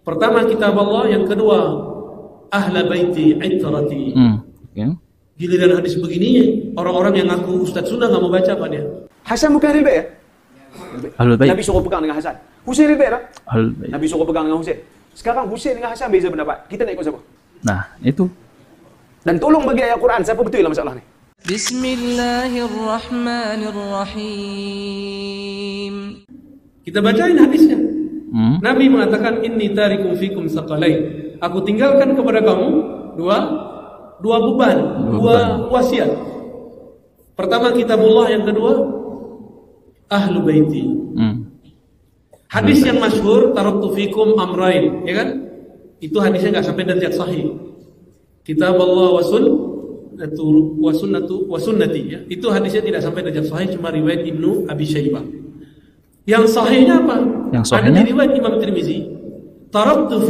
Pertama kitab Allah, yang kedua ahla baiti itrati. Okay. Giliran hadis begini, orang-orang yang ngaku Ustadz Sunnah nggak mau baca apa dia? Hasan bukan Ahlul Bait ya? Ahlul Bait. Nabi suruh pegang dengan Hasan. Husain Ahlul Bait tak? Ahlul Bait. Nabi suruh pegang dengan Husain. Sekarang Husain dengan Hasan beza pendapat. Kita nak ikut siapa? Nah, itu. Dan tolong bagi ayat Quran, siapa betul dalam masalah ni? Bismillahirrahmanirrahim. Kita bacain hadisnya. Nabi mengatakan inni tarikum fikum saqalain. Aku tinggalkan kepada kamu dua beban, dua wasiat. Pertama kitabullah, yang kedua ahlu baiti. Hadis yang masyhur taraktu fikum amrain, ya kan? Itu hadisnya enggak sampai derajat sahih. Kitab Allah wa sunnati, ya. Itu hadisnya tidak sampai derajat sahih, cuma riwayat Ibnu Abi Syaibah. Yang sahihnya apa? Yang sahihnya ada di riwayat Imam Tirmizi. Taraktu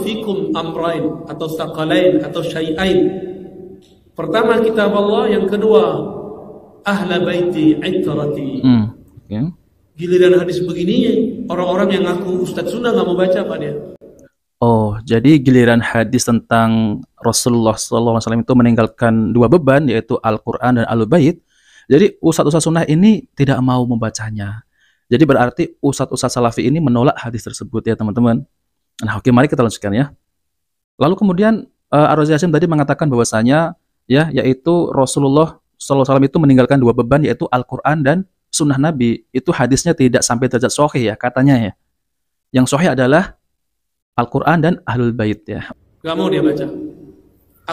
fikum amrain atau saqalain atau syai'ain. Pertama kitab Allah, yang kedua ahla baiti itrati. Okay. Giliran hadis begini, orang-orang yang ngaku Ustadz Sunnah nggak mau baca apa dia? Oh, jadi giliran hadis tentang Rasulullah SAW itu meninggalkan dua beban, yaitu Al-Quran dan Ahlul-Bait. Jadi ustadz-ustadz sunnah ini tidak mau membacanya. Jadi berarti ustadz-ustadz salafi ini menolak hadis tersebut, ya teman-teman. Nah, oke, mari kita lanjutkan ya. Lalu kemudian Ar-Razi Hasyim tadi mengatakan bahwasanya ya, yaitu Rasulullah SAW itu meninggalkan dua beban, yaitu Al-Quran dan Sunnah Nabi. Itu hadisnya tidak sampai derajat sahih ya katanya ya. Yang sahih adalah Al-Quran dan Ahlul Bait ya. Gak mau dia baca.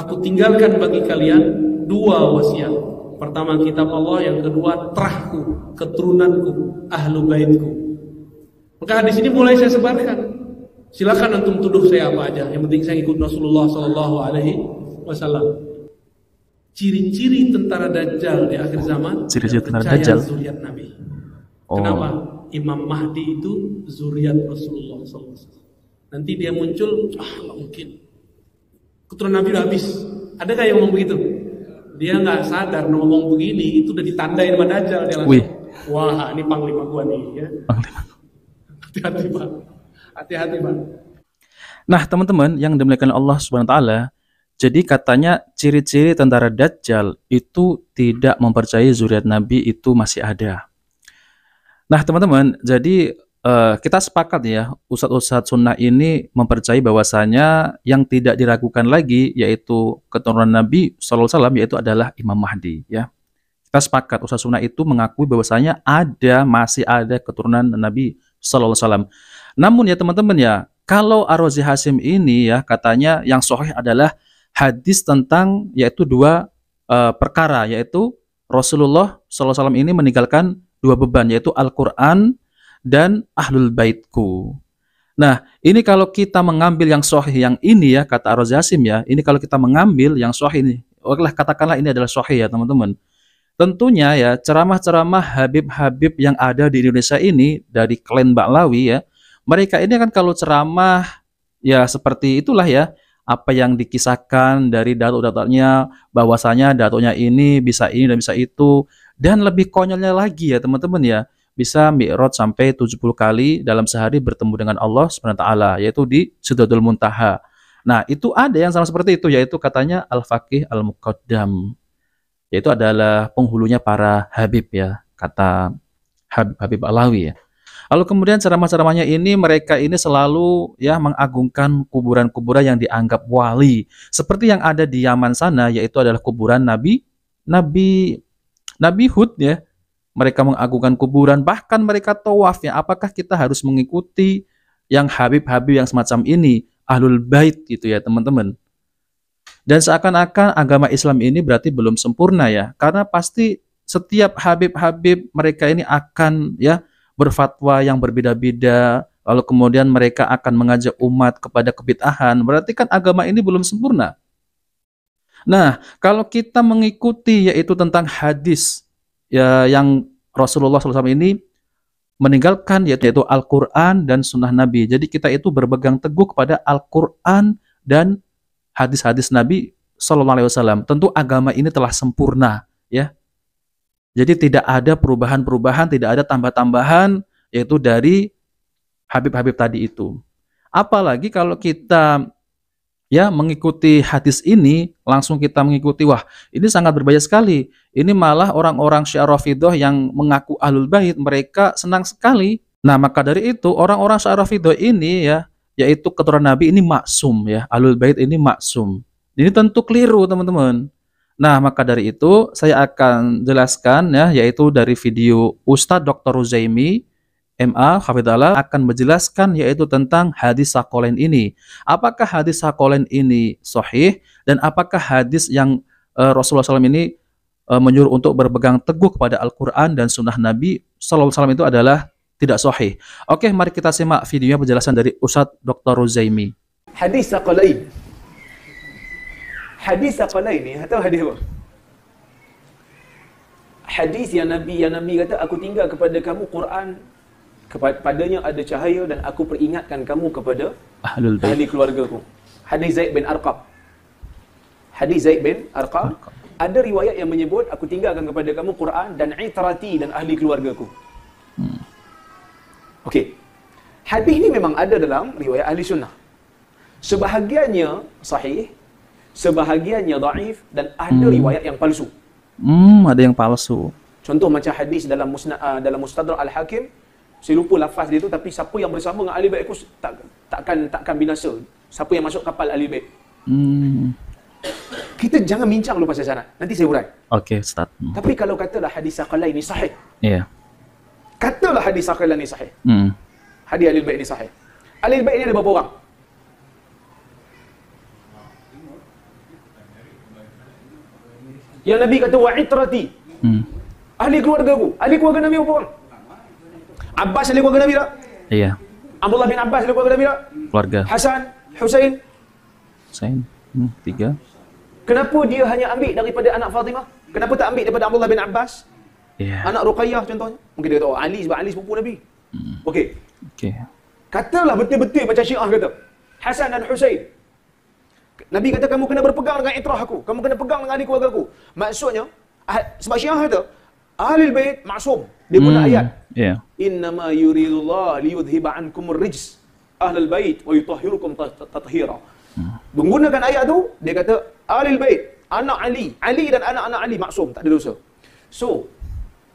Aku tinggalkan bagi kalian dua wasiat. Pertama kitab Allah, yang kedua terahku, keturunanku, Ahlul Baitku. Maka hadis ini mulai saya sebarkan. Silakan antum tuduh saya apa aja. Yang penting saya ikut Rasulullah SAW. Ciri-ciri tentara Dajjal di akhir zaman. Ciri-ciri tentara Dajjal. Zuriat Nabi. Kenapa? Imam Mahdi itu zuriat Rasulullah SAW. Nanti dia muncul, nggak mungkin. Keturunan Nabi udah habis. Adakah yang ngomong begitu? Dia nggak sadar ngomong begini, itu udah ditandain sama Dajjal. Dia langsung, wah ini panglima gua nih. Ya. Hati-hati Pak. Hati-hati Pak. Nah teman-teman yang dimuliakan Allah Subhanahu Wa Taala, jadi katanya ciri-ciri tentara Dajjal itu tidak mempercayai zuriat Nabi itu masih ada. Nah teman-teman, jadi kita sepakat ya, ustadz-ustadz sunnah ini mempercayai bahwasanya yang tidak diragukan lagi yaitu keturunan Nabi SAW, yaitu adalah Imam Mahdi ya. Kita sepakat ustadz sunnah itu mengakui bahwasanya masih ada keturunan Nabi SAW. Namun ya teman-teman ya, kalau Ar-Razi Hasyim ini ya katanya yang sahih adalah hadis tentang yaitu dua perkara, yaitu Rasulullah SAW ini meninggalkan dua beban, yaitu Al-Quran dan Ahlul Baitku. Nah, ini kalau kita mengambil yang sahih yang ini ya, kata Ar-Razi Hasyim ya, ini kalau kita mengambil yang sahih ini, katakanlah ini adalah sahih ya teman-teman. Tentunya ya, ceramah-ceramah Habib-Habib yang ada di Indonesia ini, dari klan Ba'lawi ya, mereka ini kan kalau ceramah ya seperti itulah ya, apa yang dikisahkan dari datuk-datuknya, bahwasanya datuknya ini dan bisa itu, dan lebih konyolnya lagi ya teman-teman ya, bisa mi'raj sampai 70 kali dalam sehari bertemu dengan Allah SWT, yaitu di Sidratul Muntaha. Nah, itu ada yang sama seperti itu, yaitu katanya Al-Faqih Al-Muqaddam, yaitu adalah penghulunya para Habib ya, kata Habib Alawi ya. Lalu kemudian ceramah-ceramahnya ini, mereka ini selalu ya mengagungkan kuburan-kuburan yang dianggap wali, seperti yang ada di Yaman sana, yaitu adalah kuburan Nabi Hud ya. Mereka mengagungkan kuburan, bahkan mereka tawaf ya. Apakah kita harus mengikuti yang Habib-Habib yang semacam ini, Ahlul Bait gitu ya teman-teman. Dan seakan-akan agama Islam ini berarti belum sempurna ya, karena pasti setiap Habib-Habib mereka ini akan ya berfatwa yang berbeda-beda, lalu kemudian mereka akan mengajak umat kepada kebid'ahan, berarti kan agama ini belum sempurna. Nah, kalau kita mengikuti yaitu tentang hadis ya, yang Rasulullah SAW ini meninggalkan yaitu Al-Quran dan Sunnah Nabi. Jadi kita itu berpegang teguh kepada Al-Quran dan hadis-hadis Nabi SAW. Tentu agama ini telah sempurna ya. Jadi tidak ada perubahan-perubahan, tidak ada tambah-tambahan yaitu dari Habib-Habib tadi itu. Apalagi kalau kita ya mengikuti hadis ini, langsung kita mengikuti, wah ini sangat berbahaya sekali. Ini malah orang-orang Syiah Rafidhah yang mengaku Ahlul Bait, mereka senang sekali. Nah, maka dari itu orang-orang Syiah Rafidhah ini ya, yaitu keturunan Nabi ini maksum ya, Ahlul Bait ini maksum. Ini tentu keliru, teman-teman. Nah, maka dari itu saya akan jelaskan ya, yaitu dari video Ustadz Dr. Ruzaimi MA Hafidhallah akan menjelaskan yaitu tentang hadis Saqalain ini. Apakah hadis Saqalain ini sahih dan apakah hadis yang Rasulullah SAW ini menyuruh untuk berpegang teguh kepada Al-Quran dan Sunnah Nabi SAW itu adalah tidak sahih. Oke, mari kita simak videonya penjelasan dari Ustadz Dr. Ruzaimi. Hadis Saqalain. Hadis Saqalain ni, tahu hadis apa? Hadis yang Nabi kata, aku tinggal kepada kamu Quran, kepadanya ada cahaya dan aku peringatkan kamu kepada ahli keluargaku. Hadis Zaid bin Arqam. Hadis Zaid bin Arqam. Ada riwayat yang menyebut aku tinggalkan kepada kamu Quran dan itrati dan ahli keluargaku. Okey. Hadis ini memang ada dalam riwayat ahli sunnah. Sebahagiannya sahih, sebahagiannya dhaif dan ada riwayat yang palsu. Ada yang palsu. Contoh macam hadis dalam Mustadrak Al-Hakim, saya lupa lafaz dia tu, tapi siapa yang bersama dengan ahli bait aku takkan binasa. Siapa yang masuk kapal ahli bait. Kita jangan bincang dulu pasal sanad. Nanti saya urai. Okey, Ustaz. Tapi kalau katalah hadis Saqalain ni sahih. Iya. Katalah hadis Saqalain ni sahih. Hadis ahli bait ni sahih. Ahli bait ni ada berapa orang? Yang Nabi kata wa itrati. Ahli keluarga aku. Ahli keluarga Nabi berapa orang? Abbas ahli keluarga Nabi tak? Iya. Abdullah bin Abbas ahli keluarga Nabi tak? Keluarga. Hasan, Husain. Husain. 3. Kenapa dia hanya ambil daripada anak Fatimah? Kenapa tak ambil daripada Abdullah bin Abbas? Iya. Anak Ruqayyah contohnya. Mungkin dia kata, oh Ali sebab Ali sepupu Nabi. Okey. Okey. Katalah betul-betul macam Syiah kata. Hasan dan Husain. Nabi kata kamu kena berpegang dengan itrah aku. Kamu kena pegang dengan ahli keluarga aku. Maksudnya, sebab Syiah kata, Ahlul Bait maksum. Dia guna ayat. Iya. Innama yuridullah liyudhiba ankumur rijs ahlul bait wa yutahhirukum tathira. Menggunakan ayat tu, dia kata Ahlul Bait, anak Ali dan anak-anak Ali maksum, tak ada dosa. So,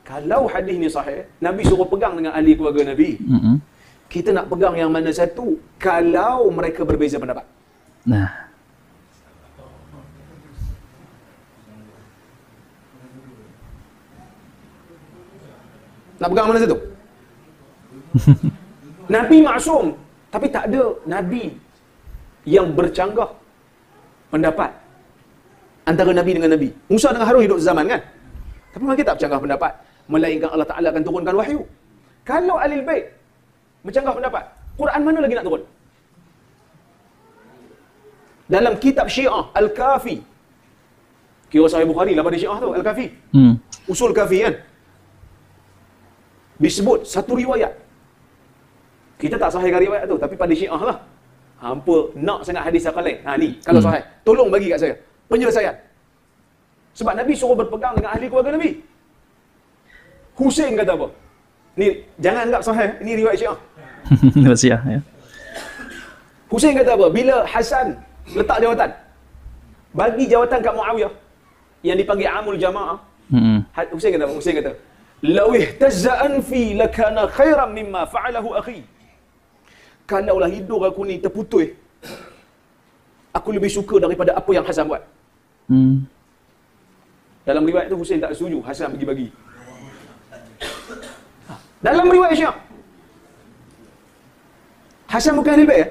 kalau hadis ni sahih, Nabi suruh pegang dengan ahli keluarga Nabi. Kita nak pegang yang mana satu kalau mereka berbeza pendapat. Nah, nak pegang mana satu? Nabi maksum, tapi tak ada Nabi yang bercanggah pendapat antara Nabi dengan Nabi. Musa dengan Harun hidup sezaman kan? Tapi mereka tak bercanggah pendapat, melainkan Allah Ta'ala akan turunkan wahyu. Kalau Ahlul Bait bercanggah pendapat, Quran mana lagi nak turun? Dalam kitab Syiah Al-Kafi, kira Sahih Bukhari lah pada Syiah tu, Al-Kafi. Usul Kafi kan? Disebut satu riwayat. Kita tak sahihkan riwayat tu, tapi pada Syiah lah. Hampa nak sangat hadis Saqalain. Ni, kalau sahih, tolong bagi kat saya penyelesaian. Sebab Nabi suruh berpegang dengan ahli keluarga Nabi. Husain kata apa? Ni jangan anggap sahih, ini riwayat Syiah. Syiah ya. Husain kata apa? Bila Hasan letak jawatan, bagi jawatan kat Muawiyah yang dipanggil Amul Jamaah. Husain kata apa? Husain kata, "Law ihtazza anfi lakana khairan mimma fa'alahu akhi." Kalaulah hidung aku ni terputus, aku lebih suka daripada apa yang Hasan buat. Dalam riwayat tu Husain tak setuju, Hasan bagi-bagi. Dalam riwayat Syiah, Hasan bukan Ahlul Bait ya?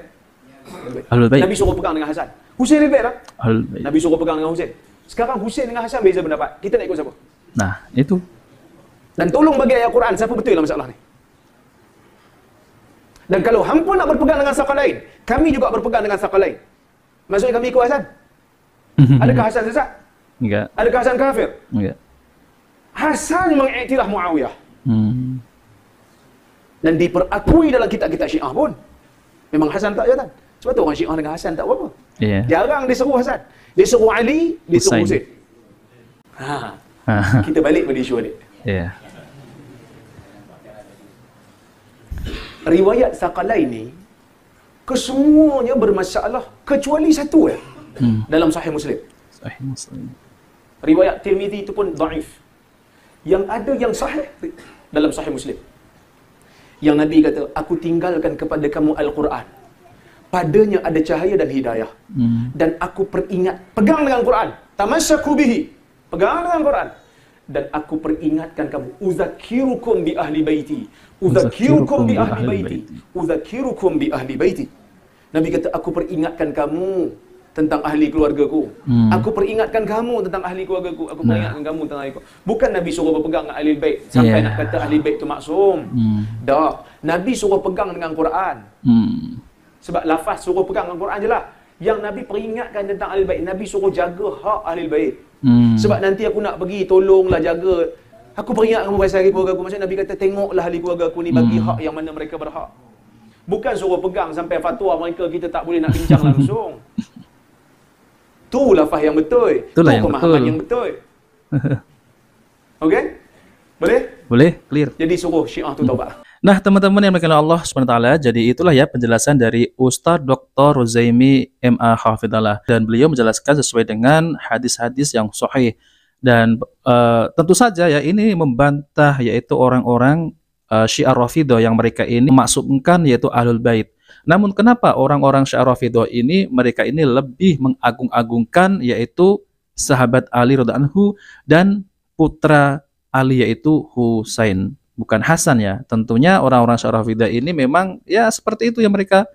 Ahlul Bait. Nabi suruh pegang dengan Hasan. Husain Ahlul Bait tak? Ahlul Bait. Nabi suruh pegang dengan Husain. Sekarang Husain dengan Hasan beza pendapat. Kita nak ikut siapa? Nah, itu. Dan tolong bagi ayat Quran siapa betul dalam masalah ni. Dan kalau hampa nak berpegang dengan Saqalain, kami juga berpegang dengan Saqalain. Maksudnya kami ikut Hasan? Adakah Hasan sesat? Enggak. Adakah Hasan kafir? Enggak. Hasan mengiktiraf Muawiyah. Dan diperakui dalam kitab-kitab Syiah pun. Memang Hasan tak jawatan. Sebab tu orang Syiah dengan Hasan tak apa-apa. Iya. Jarang dia seru Hasan. Dia seru Ali, dia seru Husain. Kita balik pada isu ni. Iya. Riwayat Saqalain ni Kesemuanya bermasalah kecuali satu dalam Sahih Muslim. Sahih Muslim. Riwayat Tirmizi itu pun dhaif. Yang ada yang sahih dalam Sahih Muslim. Yang Nabi kata, aku tinggalkan kepada kamu Al-Quran. Padanya ada cahaya dan hidayah. Dan aku pegang dengan Quran. Tamassaku bihi. Pegang dengan Quran. Dan aku peringatkan kamu, uzakirukum bi ahli baiti. Uzakirukum bi ahli baiti. Uzakirukum bi ahli baiti. Nabi kata, aku peringatkan kamu tentang ahli keluargaku. Aku peringatkan kamu tentang ahli keluargaku. Aku peringatkan kamu tentang ahli keluargaku. Bukan Nabi suruh berpegang dengan ahli bait sampai nak kata ahli bait tu maksum. Dah, Nabi suruh pegang dengan Quran. Sebab lafaz suruh pegang dengan Quran je lah. Yang Nabi peringatkan tentang ahli bait, Nabi suruh jaga hak ahli bait. Sebab nanti aku nak pergi tolonglah jaga. Aku peringatkan kamu pasal ahli keluarga aku. Maksudnya Nabi kata, tengoklah ahli keluarga aku ni bagi hak yang mana mereka berhak. Bukan suruh pegang sampai fatwa mereka kita tak boleh nak bincang langsung. Tu lafaz yang betul. Itulah tu yang pemahaman betul. yang betul. Okey? Boleh? Boleh, clear. Jadi suruh Syiah tu taubat. Nah, teman-teman yang dimuliakan Allah Subhanahu wa taala, jadi itulah ya penjelasan dari Ustaz Dr. Ruzaimi MA Hafidhallah, dan beliau menjelaskan sesuai dengan hadis-hadis yang sahih. Dan tentu saja ya ini membantah yaitu orang-orang Syiah Rafidhah yang mereka ini memaksumkan yaitu Ahlul Bait. Namun kenapa orang-orang Syiah Rafidhah ini mereka ini lebih mengagung-agungkan yaitu sahabat Ali radhiyallahu anhu dan putra Ali yaitu Husain, bukan Hasan ya. Tentunya orang-orang Syiah Rafidhah ini memang ya seperti itu ya, mereka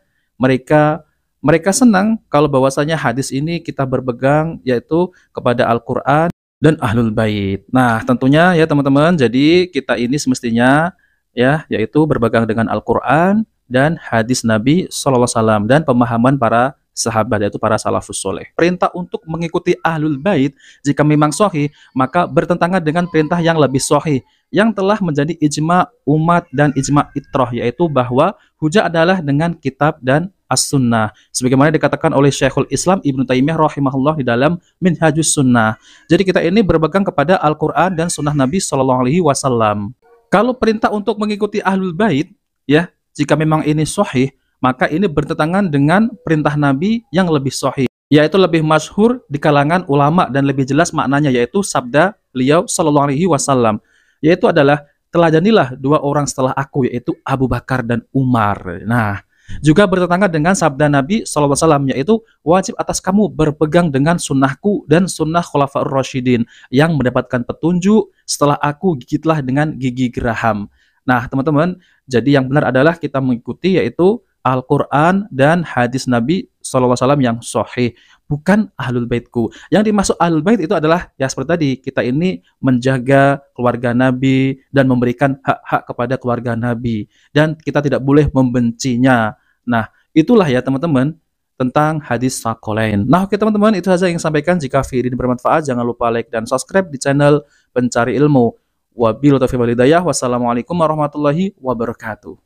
senang kalau bahwasanya hadis ini kita berpegang yaitu kepada Al-Qur'an dan Ahlul Bait. Nah, tentunya ya teman-teman, jadi kita ini semestinya ya yaitu berpegang dengan Al-Qur'an dan hadis Nabi SAW dan pemahaman para sahabat yaitu para salafus soleh. Perintah untuk mengikuti Ahlul Bait jika memang sahih, maka bertentangan dengan perintah yang lebih sahih yang telah menjadi ijma umat dan ijma itrah, yaitu bahwa hujah adalah dengan kitab dan as-sunnah, sebagaimana dikatakan oleh Syekhul Islam Ibnu Taimiyah rahimahullah di dalam Minhajus Sunnah. Jadi kita ini berpegang kepada Al-Quran dan sunnah Nabi SAW. Kalau perintah untuk mengikuti Ahlul Bait ya, jika memang ini sahih, maka ini bertentangan dengan perintah Nabi yang lebih sahih, yaitu lebih masyhur di kalangan ulama dan lebih jelas maknanya, yaitu sabda beliau SAW, yaitu adalah teladanilah dua orang setelah aku, yaitu Abu Bakar dan Umar. Nah, juga bertentangan dengan sabda Nabi SAW, yaitu wajib atas kamu berpegang dengan sunnahku dan sunnah Khulafaur Rasyidin yang mendapatkan petunjuk setelah aku, gigitlah dengan gigi geraham. Nah teman-teman, jadi yang benar adalah kita mengikuti yaitu Al-Quran dan hadis Nabi SAW yang sahih, bukan Ahlul Baitku. Yang dimaksud Ahlul Bait itu adalah ya seperti tadi, kita ini menjaga keluarga Nabi dan memberikan hak-hak kepada keluarga Nabi, dan kita tidak boleh membencinya. Nah itulah ya teman-teman tentang hadis Tsaqalain. Nah oke teman-teman, itu saja yang sampaikan. Jika video ini bermanfaat, jangan lupa like dan subscribe di channel Pencari Ilmu. Wabillahi taufiq wal hidayah. Wassalamualaikum warahmatullahi wabarakatuh.